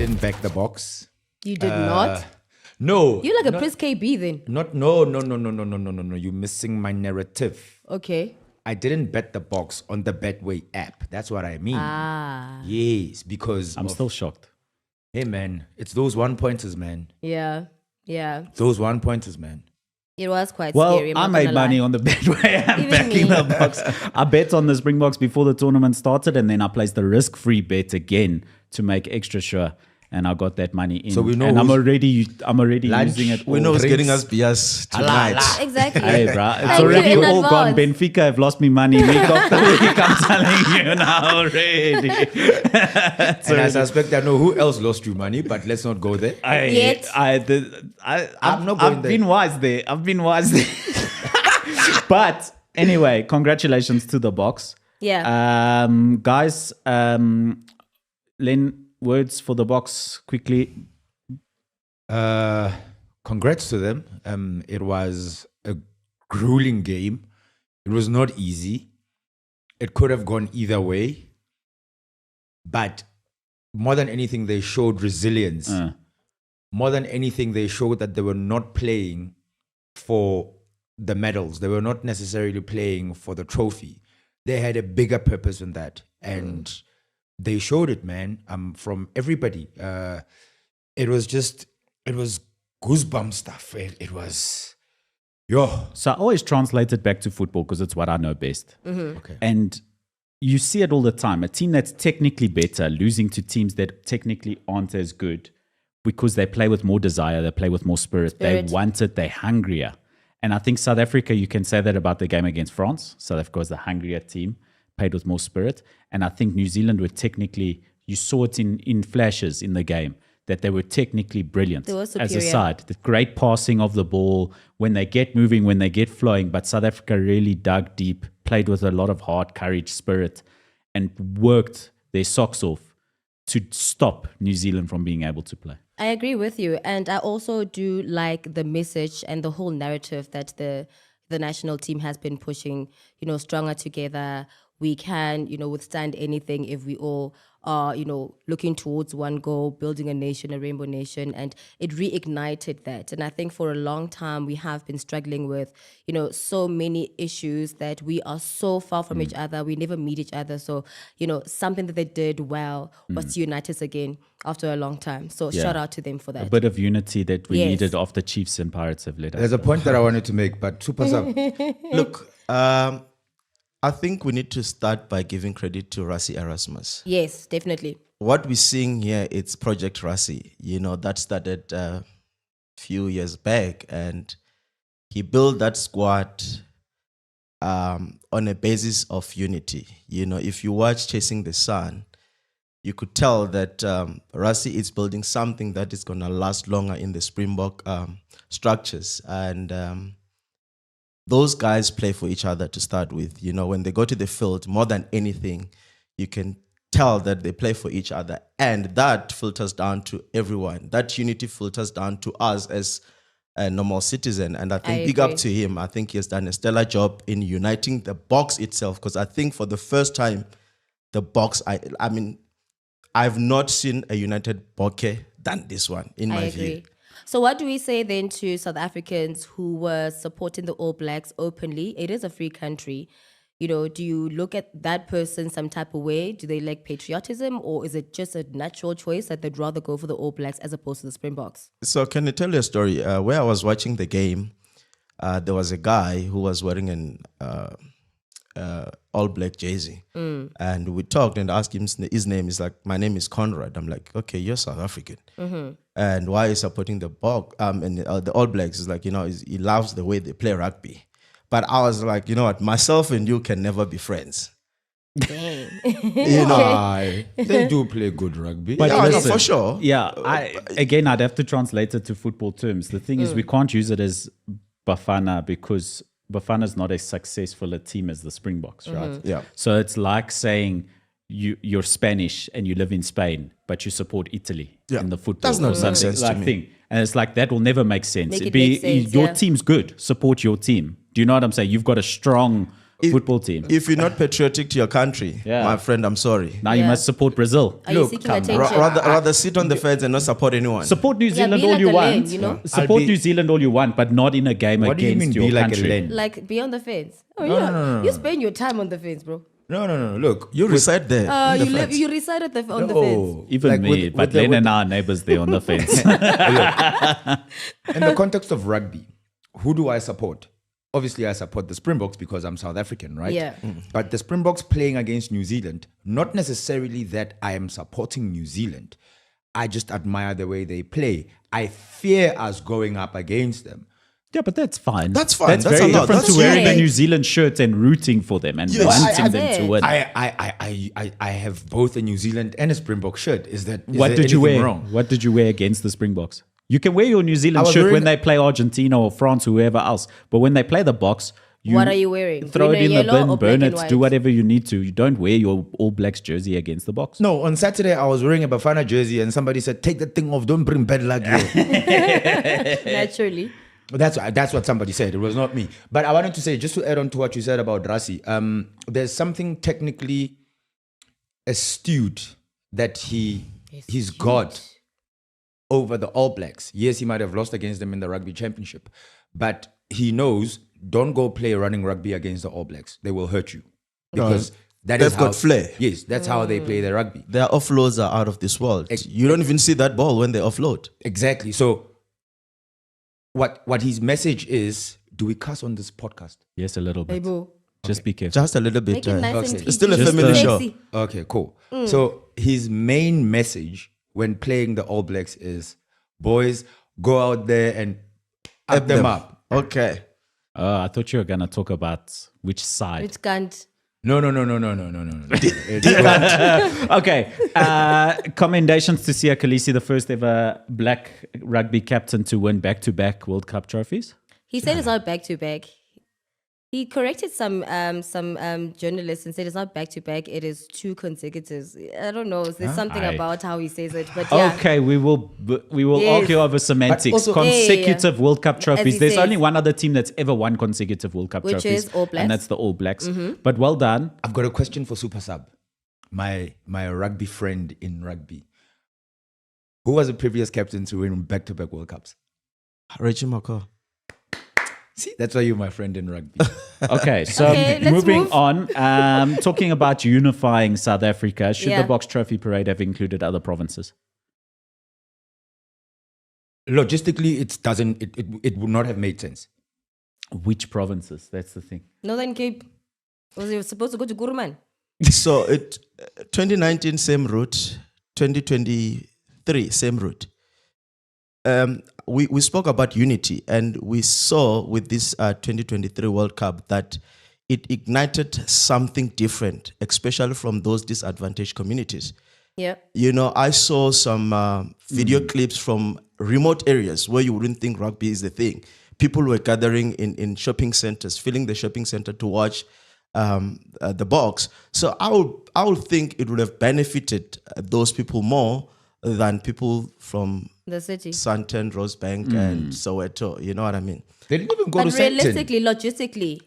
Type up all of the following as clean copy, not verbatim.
didn't back the box. You did not? No. You're like a Prince KB then. No. You're missing my narrative. Okay. I didn't bet the box on the Betway app. That's what I mean. Yes, because I'm still shocked. Hey, man, it's those 1-pointers, man. Yeah. Those 1-pointers, man. It was quite Well, scary. I made money on the Betway app Even backing me. the box. I bet on the Springboks before the tournament started, and then I placed the risk-free bet again to make extra sure. And I got that money in. So we know and I'm who's- already Lunch. using it. We all. know who's drinks. getting us beers tonight. Exactly. Hey, bro, it's Thank you already in all gone. advance. Benfica have lost me money week after week. I'm telling you now already. And I suspect I know who else lost you money, but let's not go there. Yet. I'm not going I've there. been wise there. But anyway, congratulations to the box. Yeah. Guys, Len, words for the box quickly. Congrats to them. It was a grueling game. It was not easy. It could have gone either way. But more than anything, they showed resilience. More than anything, they showed that they were not playing for the medals. They were not necessarily playing for the trophy. They had a bigger purpose than that. And they showed it, man, from everybody. It was goosebump stuff. It was, So I always translate it back to football because it's what I know best. Okay. And you see it all the time. A team that's technically better losing to teams that technically aren't as good because they play with more desire, they play with more spirit. They want it, they're hungrier. And I think South Africa, you can say that about the game against France. South Africa was the hungrier team, played with more spirit. And I think New Zealand were technically, you saw it in flashes in the game, that they were technically brilliant They were as superior. a side. The great passing of the ball, when they get moving, when they get flowing. But South Africa really dug deep, played with a lot of heart, courage, spirit, and worked their socks off to stop New Zealand from being able to play. I agree with you. And I also do like the message and the whole narrative that the national team has been pushing, stronger together. We can, withstand anything if we all are, looking towards one goal, building a nation, a rainbow nation. And it reignited that. And I think for a long time, we have been struggling with, so many issues that we are so far from each other. We never meet each other. So, something that they did well was to unite us again after a long time. So shout out to them for that. A bit of unity that we Yes. needed after Chiefs and Pirates have led us. There's a point that I wanted to make, but super sub. Look, I think we need to start by giving credit to Rassie Erasmus. Yes, definitely. What we're seeing here, it's Project Rassie. That started a few years back, and he built that squad on a basis of unity. If you watch Chasing the Sun, you could tell that Rassie is building something that is going to last longer in the Springbok structures. And those guys play for each other to start with. When they go to the field, more than anything, you can tell that they play for each other. And that filters down to everyone. That unity filters down to us as a normal citizen. And I think big up to him. I think he has done a stellar job in uniting the box itself. Because I think for the first time, the box, I've not seen a united Bokke than this one, in my view. So what do we say then to South Africans who were supporting the All Blacks openly? It is a free country. Do you look at that person some type of way? Do they like patriotism, or is it just a natural choice that they'd rather go for the All Blacks as opposed to the Springboks? So can I tell you a story? Where I was watching the game, there was a guy who was wearing an all black jersey. And we talked and asked him his name. He's like, my name is Conrad. I'm like, okay, you're South African. And why are you supporting the the All Blacks? Is like, he loves the way they play rugby. But I was like, you know what, myself and you can never be friends. Dang. They do play good rugby. But Yeah, no, listen, for sure. Yeah, I'd have to translate it to football terms. The thing is, we can't use it as Bafana because Bafana's not as successful a team as the Springboks, right? Yeah. So it's like saying you're Spanish and you live in Spain, but you support Italy in the football. Does not or make something sense to like me. thing. And it's like, that will never make sense. Make It'd it make sense, your yeah. team's good. Support your team. Do you know what I'm saying? You've got a strong football team. If you're not patriotic to your country, my friend, I'm sorry. Now you Yeah. must support Brazil. Are you seeking attention? Rather sit on the fence and not support anyone. Support New Zealand be all like you a want. lane, you know? Support New Zealand all you want, but not in a game What do you against mean your be like a country. lane? Like, be on the fence. Oh, no. You spend your time on the fence, bro. No. Look, You reside there. on the fence. You reside on the fence. Even Like me, but Len and our neighbors there on the fence. in the context of rugby, who do I support? Obviously, I support the Springboks because I'm South African, right? Yeah. But the Springboks playing against New Zealand, not necessarily that I am supporting New Zealand. I just admire the way they play. I fear us going up against them. Yeah, but that's fine. That's fine. That's That's very allowed. different That's to wearing the okay. New Zealand shirts and rooting for them and wanting them to win. I have both a New Zealand and a Springbok shirt. Is there What did you anything wear? wrong? What did you wear against the Springboks? You can wear your New Zealand was shirt wearing- when they play Argentina or France or whoever else. But when they play the Boks, What are you wearing? Throw Green it in and the yellow bin, or burn black it, and do white? whatever you need to. You don't wear your All Blacks jersey against the Boks. No, on Saturday I was wearing a Bafana jersey and somebody said, "Take that thing off. Don't bring bad luck here." Naturally. That's what somebody said. It was not me. But I wanted to say, just to add on to what you said about Rassie, there's something technically astute that he's got over the All Blacks. Yes, he might have lost against them in the Rugby Championship, but he knows, don't go play running rugby against the All Blacks. They will hurt you. Because that is they've how, got flair. Yes, that's how they play their rugby. Their offloads are out of this world. You don't even see that ball when they offload. Exactly. So what his message is, do we cuss on this podcast? Yes, a little bit. Hey, boo. Just be careful. Just a little bit. Make it nice and Okay. It's still a PG. family show. Sexy. Okay, cool. So his main message when playing the All Blacks is, boys, go out there and up them up. Okay. I thought you were going to talk about which side. Which can't. No. Okay. Commendations to Siya Kolisi, the first ever black rugby captain to win back-to-back World Cup trophies. He said it's not back to back. He corrected some journalists and said it's not back to back. It is two consecutives. I don't know. There's something about how he says it, but yeah. Okay, we will Yes. argue over semantics. also- Consecutive World Cup As trophies. he There's says. only one other team that's ever won consecutive World Cup Which trophies, is All Blacks. and that's the All Blacks. But well done. I've got a question for Super Sub, my rugby friend in rugby. Who was the previous captain to win back-to-back World Cups? Reggie McCaw. See, that's why you're my friend in rugby. Okay, so Okay, let's moving move. on. Talking about unifying South Africa, should Yeah. the Boks Trophy Parade have included other provinces? Logistically, it would not have made sense. Which provinces? That's the thing. Northern Cape. Was he supposed to go to Kuruman? So 2019 same route, 2023 same route. We spoke about unity, and we saw with this 2023 World Cup that it ignited something different, especially from those disadvantaged communities. Yeah. You know, I saw some video clips from remote areas where you wouldn't think rugby is the thing. People were gathering in shopping centers, filling the shopping center to watch the Boks. So I would think it would have benefited those people more than people from The city. Sandton, Rosebank, and Soweto. You know what I mean? They didn't even go But to Sandton. realistically, logistically,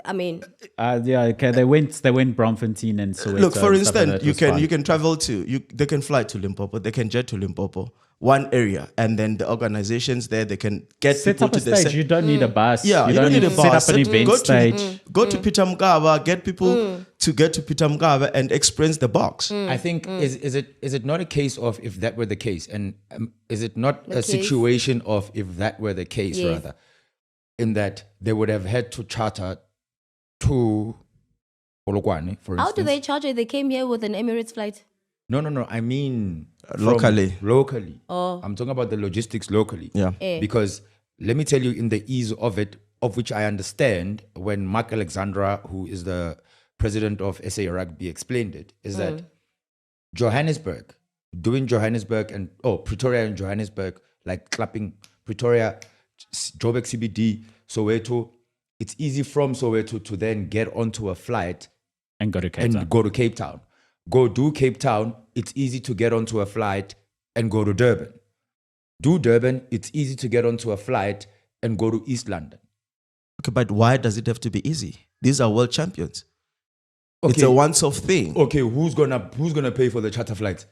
I mean, Yeah, okay. They went Braamfontein and Soweto. Look, for and stuff like instance, that. you Was fine. can travel they can fly to Limpopo, they can jet to Limpopo, one area, and then the organizations there, they can get set people up a to the stage. You don't need a bus. Yeah, you don't need a set bus. up an event Go stage. to go to Pitamgaba, get people to get to Pitamgaba and experience the Boks. I think is it not a case of if that were the case, and is it not a case? situation of if that were the case Yes. rather, in that they would have had to charter to Polokwane, for instance. how do they charge it? They came here with an Emirates flight. No. I mean from Locally. Locally. Oh. I'm talking about the logistics locally. Yeah. Because let me tell you, in the ease of it, of which I understand, when Mark Alexandra, who is the president of SA Rugby, explained it, is that Johannesburg, doing Johannesburg and Pretoria and Johannesburg, like clapping Pretoria, Joburg CBD, Soweto, it's easy from Soweto to then get onto a flight And go to Cape and Town. go to Cape Town. Go do Cape Town, it's easy to get onto a flight and go to Durban. Do Durban, it's easy to get onto a flight and go to East London. Okay, but why does it have to be easy? These are world champions. Okay. It's a once-off thing. Okay, who's gonna pay for the charter flights?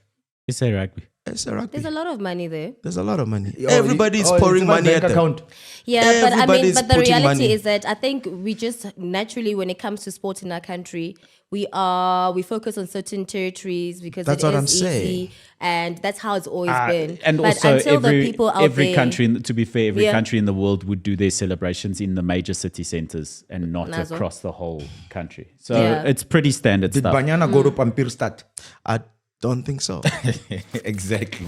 You say rugby. It's a rugby. There's a lot of money there. There's a lot of money. Oh, Everybody's pouring it's in my money bank at them. account. Yeah, but Everybody's but the putting reality money. is that I think we just naturally, when it comes to sport in our country, we focus on certain territories because That's it what is I'm easy, saying. and that's how it's always been. And but also, until the people out every there, country, to be fair, every Yeah. country in the world would do their celebrations in the major city centers and not Nazo. across the whole country. So Yeah. it's pretty standard Did stuff. Banyana go to Pampir start? I don't think so. Exactly.